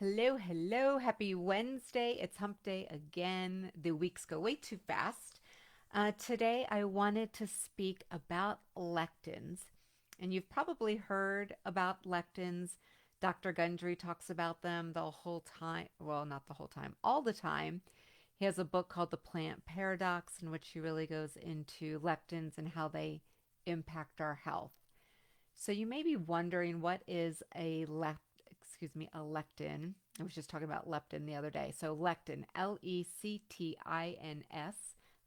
Hello, hello. Happy Wednesday. It's hump day again. The weeks go way too fast. Today, I wanted to speak about lectins. And you've probably heard about lectins. Dr. Gundry talks about them the whole time. Well, not the whole time, all the time. He has a book called The Plant Paradox, in which he really goes into lectins and how they impact our health. So you may be wondering what is a lectin. I was just talking about leptin the other day. So lectin, Lectins,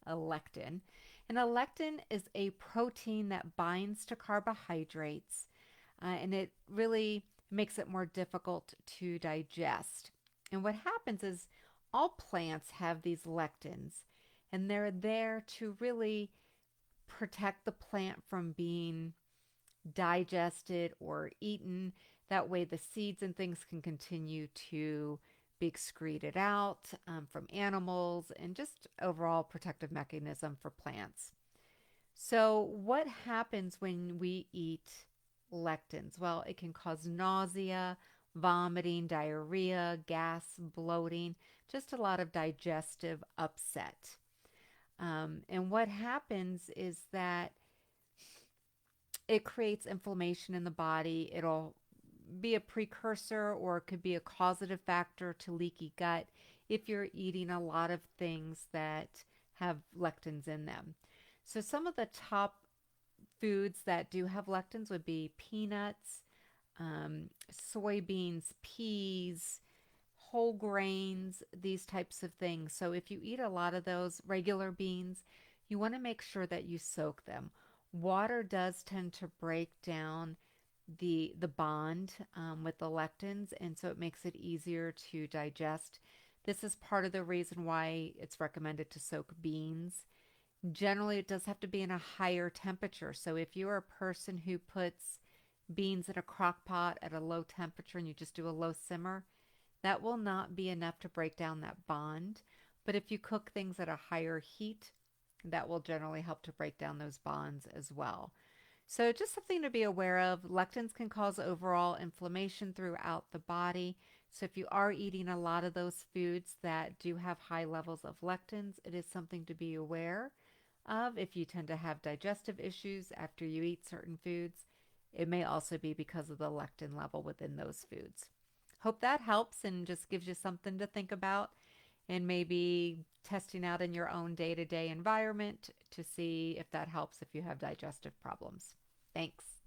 a lectin. And a lectin is a protein that binds to carbohydrates, and it really makes it more difficult to digest. And what happens is all plants have these lectins, and they're there to really protect the plant from being digested or eaten. That way, the seeds and things can continue to be excreted out from animals and just overall protective mechanism for plants. So, what happens when we eat lectins? Well, it can cause nausea, vomiting, diarrhea, gas, bloating, just a lot of digestive upset. And what happens is that it creates inflammation in the body. It'll be a precursor or it could be a causative factor to leaky gut if you're eating a lot of things that have lectins in them. So, some of the top foods that do have lectins would be peanuts, soybeans, peas, whole grains, these types of things. So, if you eat a lot of those regular beans, you want to make sure that you soak them. Water does tend to break down the bond with the lectins, and so it makes it easier to digest. This is part of the reason why it's recommended to soak beans. Generally, it does have to be in a higher temperature. So if you're a person who puts beans in a crock pot at a low temperature and you just do a low simmer, that will not be enough to break down that bond. But if you cook things at a higher heat, that will generally help to break down those bonds as well. So, just something to be aware of. Lectins can cause overall inflammation throughout the body. So, if you are eating a lot of those foods that do have high levels of lectins, it is something to be aware of. If you tend to have digestive issues after you eat certain foods, it may also be because of the lectin level within those foods. Hope that helps and just gives you something to think about and maybe testing out in your own day to day environment to see if that helps if you have digestive problems. Thanks.